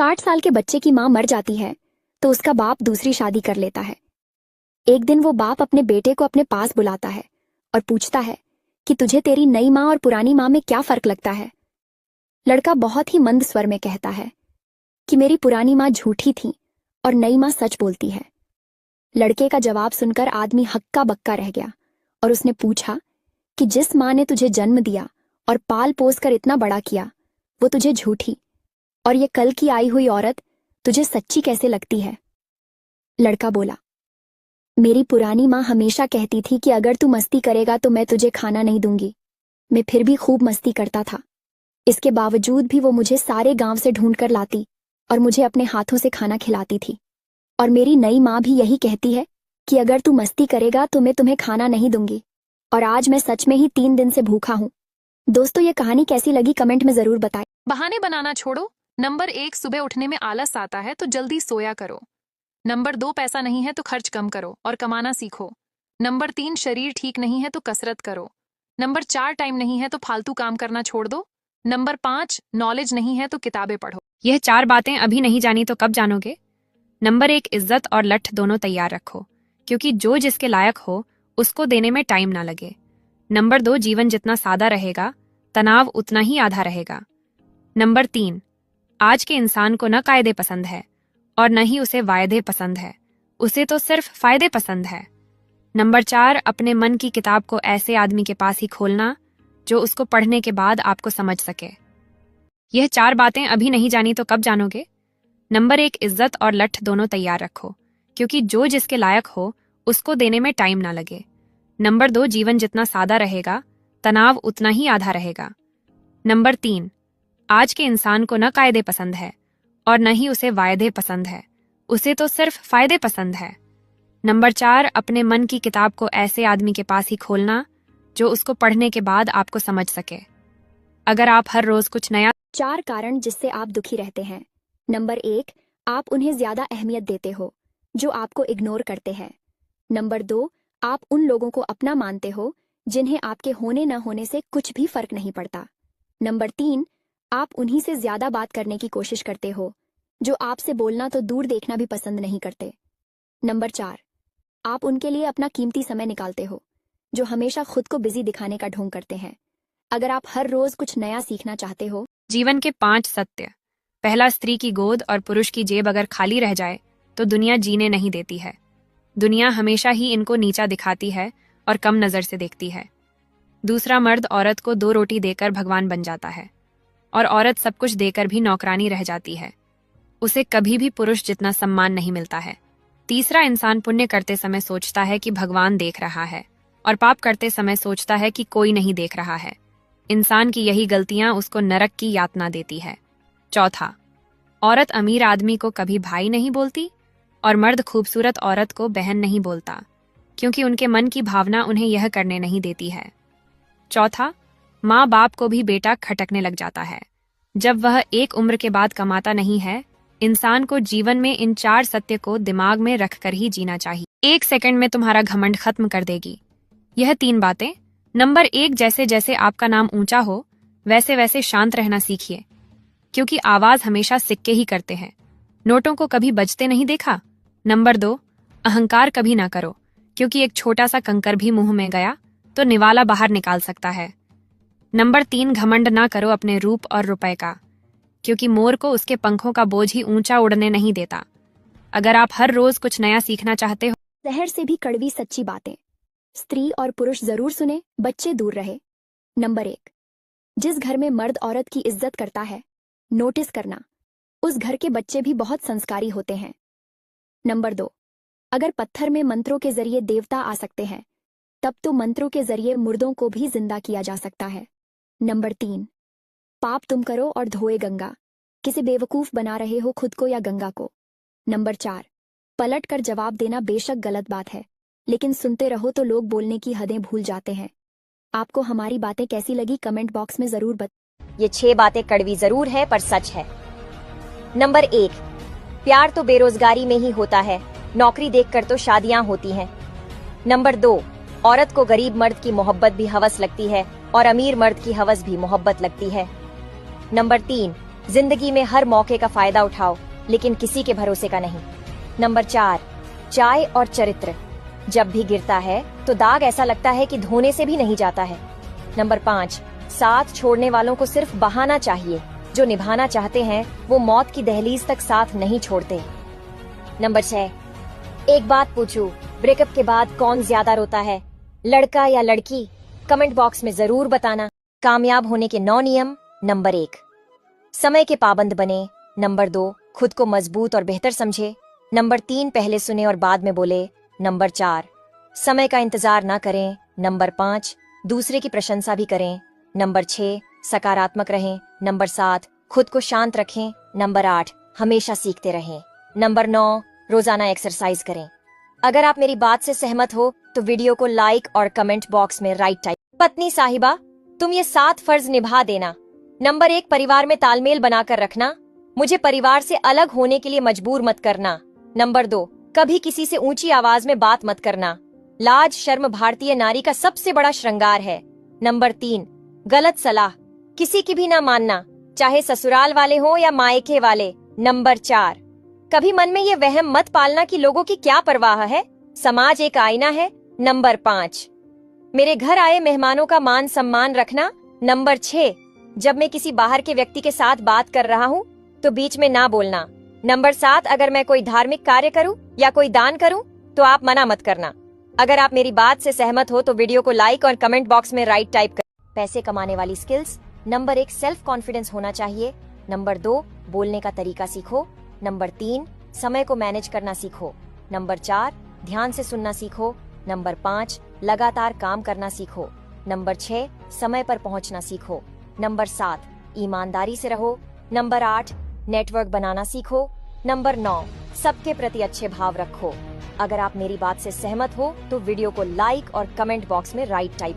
60 साल के बच्चे की मां मर जाती है तो उसका बाप दूसरी शादी कर लेता है। एक दिन वो बाप अपने बेटे को अपने पास बुलाता है और पूछता है कि तुझे तेरी नई मां और पुरानी मां में क्या फर्क लगता है। लड़का बहुत ही मंद स्वर में कहता है कि मेरी पुरानी मां झूठी थी और नई मां सच बोलती है। लड़के का जवाब सुनकर आदमी हक्का बक्का रह गया और उसने पूछा कि जिस मां ने तुझे जन्म दिया और पाल पोस कर इतना बड़ा किया वो तुझे झूठी, और ये कल की आई हुई औरत तुझे सच्ची कैसे लगती है। लड़का बोला, मेरी पुरानी मां हमेशा कहती थी कि अगर तू मस्ती करेगा तो मैं तुझे खाना नहीं दूंगी। मैं फिर भी खूब मस्ती करता था। इसके बावजूद भी वो मुझे सारे गांव से ढूंढ कर लाती और मुझे अपने हाथों से खाना खिलाती थी। और मेरी नई मां भी यही कहती है कि अगर तू मस्ती करेगा तो मैं तुम्हें खाना नहीं दूंगी। और आज मैं सच में ही 3 दिन से भूखा हूं। दोस्तों, ये कहानी कैसी लगी कमेंट में जरूर बताएं। बहाने बनाना छोड़ो। नंबर 1, सुबह उठने में आलस आता है तो जल्दी सोया करो। नंबर 2, पैसा नहीं है तो खर्च कम करो और कमाना सीखो। नंबर 3, शरीर ठीक नहीं है तो कसरत करो। नंबर 4, टाइम नहीं है तो फालतू काम करना छोड़ दो। नंबर 5, नॉलेज नहीं है तो किताबें पढ़ो। यह 4 बातें अभी नहीं जानी तो कब जानोगे। नंबर 1, इज्जत और लठ दोनों तैयार रखो, क्योंकि जो जिसके लायक हो उसको देने में टाइम ना लगे। नंबर 2, जीवन जितना सादा रहेगा तनाव उतना ही आधा रहेगा। नंबर 3, आज के इंसान को न कायदे पसंद है और न ही उसे वायदे पसंद है, उसे तो सिर्फ फायदे पसंद है। नंबर 4, अपने मन की किताब को ऐसे आदमी के पास ही खोलना जो उसको पढ़ने के बाद आपको समझ सके। यह 4 बातें अभी नहीं जानी तो कब जानोगे। नंबर 1, इज्जत और लठ दोनों तैयार रखो, क्योंकि जो जिसके लायक हो उसको देने में टाइम ना लगे। नंबर 2, जीवन जितना सादा रहेगा तनाव उतना ही आधा रहेगा। नंबर 3, आज के इंसान को न कायदे पसंद है और न ही उसे वायदे पसंद है, उसे तो सिर्फ फायदे पसंद है। नंबर 4, अपने मन की किताब को ऐसे आदमी के पास ही खोलना जो उसको पढ़ने के बाद आपको समझ सके। अगर आप हर रोज कुछ नया 4 कारण जिससे आप दुखी रहते हैं। नंबर 1, आप उन्हें ज्यादा अहमियत देते हो जो आपको इग्नोर करते हैं। नंबर 2, आप उन लोगों को अपना मानते हो जिन्हें आपके होने न होने से कुछ भी फर्क नहीं पड़ता। नंबर 3, आप उन्हीं से ज्यादा बात करने की कोशिश करते हो जो आपसे बोलना तो दूर देखना भी पसंद नहीं करते। नंबर 4, आप उनके लिए अपना कीमती समय निकालते हो जो हमेशा खुद को बिजी दिखाने का ढोंग करते हैं। अगर आप हर रोज कुछ नया सीखना चाहते हो। जीवन के 5 सत्य। पहला, स्त्री की गोद और पुरुष की जेब अगर खाली रह जाए तो दुनिया जीने नहीं देती है। दुनिया हमेशा ही इनको नीचा दिखाती है और कम नजर से देखती है। दूसरा, मर्द औरत को 2 रोटी देकर भगवान बन जाता है और औरत सब कुछ देकर भी नौकरानी रह जाती है। उसे कभी भी पुरुष जितना सम्मान नहीं मिलता है। तीसरा, इंसान पुण्य करते समय सोचता है कि भगवान देख रहा है और पाप करते समय सोचता है कि कोई नहीं देख रहा है। इंसान की यही गलतियां उसको नरक की यातना देती है। चौथा, औरत अमीर आदमी को कभी भाई नहीं बोलती और मर्द खूबसूरत औरत को बहन नहीं बोलता, क्योंकि उनके मन की भावना उन्हें यह करने नहीं देती है। चौथा, माँ बाप को भी बेटा खटकने लग जाता है जब वह एक उम्र के बाद कमाता नहीं है। इंसान को जीवन में इन 4 सत्य को दिमाग में रखकर ही जीना चाहिए। 1 सेकंड में तुम्हारा घमंड खत्म कर देगी यह 3 बातें। नंबर 1, जैसे जैसे आपका नाम ऊंचा हो वैसे वैसे शांत रहना सीखिए, क्योंकि आवाज हमेशा सिक्के ही करते हैं, नोटों को कभी बजते नहीं देखा। नंबर 2, अहंकार कभी ना करो, क्योंकि एक छोटा सा कंकर भी मुंह में गया तो निवाला बाहर निकाल सकता है। नंबर 3, घमंड ना करो अपने रूप और रुपए का, क्योंकि मोर को उसके पंखों का बोझ ही ऊंचा उड़ने नहीं देता। अगर आप हर रोज कुछ नया सीखना चाहते हो। जहर से भी कड़वी सच्ची बातें। स्त्री और पुरुष जरूर सुने, बच्चे दूर रहे। नंबर 1, जिस घर में मर्द औरत की इज्जत करता है, नोटिस करना, उस घर के बच्चे भी बहुत संस्कारी होते हैं। नंबर 2, अगर पत्थर में मंत्रों के जरिए देवता आ सकते हैं, तब तो मंत्रों के जरिए मुर्दों को भी जिंदा किया जा सकता है। नंबर 3, पाप तुम करो और धोए गंगा, किसी बेवकूफ बना रहे हो खुद को या गंगा को। नंबर 4, पलट कर जवाब देना बेशक गलत बात है, लेकिन सुनते रहो तो लोग बोलने की हदें भूल जाते हैं। आपको हमारी बातें कैसी लगी कमेंट बॉक्स में जरूर ये 6 बातें कड़वी जरूर है पर सच है। नंबर 1, प्यार तो बेरोजगारी में ही होता है, नौकरी देखकर तो शादियां होती हैं। नंबर 2, औरत को गरीब मर्द की मोहब्बत भी हवस लगती है और अमीर मर्द की हवस भी मोहब्बत लगती है। नंबर 3, जिंदगी में हर मौके का फायदा उठाओ, लेकिन किसी के भरोसे का नहीं। नंबर 4, चाय और चरित्र। जब भी गिरता है तो दाग ऐसा लगता है कि धोने से भी नहीं जाता है। नंबर 5, साथ छोड़ने वालों को सिर्फ बहाना चाहिए, जो निभाना चाहते हैं वो मौत की दहलीज तक साथ नहीं छोड़ते। नंबर 6, एक बात पूछूं, ब्रेकअप के बाद कौन ज्यादा रोता है, लड़का या लड़की? कमेंट बॉक्स में जरूर बताना। कामयाब होने के 9 नियम। नंबर 1, समय के पाबंद बने। नंबर 2, खुद को मजबूत और बेहतर समझे। नंबर 3, पहले सुने और बाद में बोले। नंबर 4, समय का इंतजार ना करें। नंबर 5, दूसरे की प्रशंसा भी करें। नंबर 6, सकारात्मक रहें। नंबर 7, खुद को शांत रखें। नंबर 8, हमेशा सीखते रहें। नंबर 9, रोजाना एक्सरसाइज करें। अगर आप मेरी बात से सहमत हो तो वीडियो को लाइक और कमेंट बॉक्स में राइट टाइप। पत्नी साहिबा, तुम ये 7 फर्ज निभा देना। नंबर 1, परिवार में तालमेल बनाकर रखना। मुझे परिवार से अलग होने के लिए मजबूर मत करना। नंबर 2, कभी किसी से ऊंची आवाज में बात मत करना। लाज शर्म भारतीय नारी का सबसे बड़ा श्रृंगार है। नंबर 3, गलत सलाह किसी की भी ना मानना, चाहे ससुराल वाले हो या मायके वाले। नंबर 4, कभी मन में ये वहम मत पालना कि लोगों की क्या परवाह है, समाज एक आईना है। नंबर 5, मेरे घर आए मेहमानों का मान सम्मान रखना। नंबर 6, जब मैं किसी बाहर के व्यक्ति के साथ बात कर रहा हूँ तो बीच में ना बोलना। नंबर 7, अगर मैं कोई धार्मिक कार्य करूँ या कोई दान करूँ तो आप मना मत करना। अगर आप मेरी बात से सहमत हो तो वीडियो को लाइक और कमेंट बॉक्स में राइट टाइप कर। पैसे कमाने वाली स्किल्स। नंबर 1, सेल्फ कॉन्फिडेंस होना चाहिए। नंबर 2, बोलने का तरीका सीखो। नंबर 3, समय को मैनेज करना सीखो। नंबर 4, ध्यान से सुनना सीखो। नंबर 5, लगातार काम करना सीखो। नंबर 6, समय पर पहुंचना सीखो। नंबर 7, ईमानदारी से रहो। नंबर 8, नेटवर्क बनाना सीखो। नंबर 9, सबके प्रति अच्छे भाव रखो। अगर आप मेरी बात से सहमत हो तो वीडियो को लाइक और कमेंट बॉक्स में राइट टाइप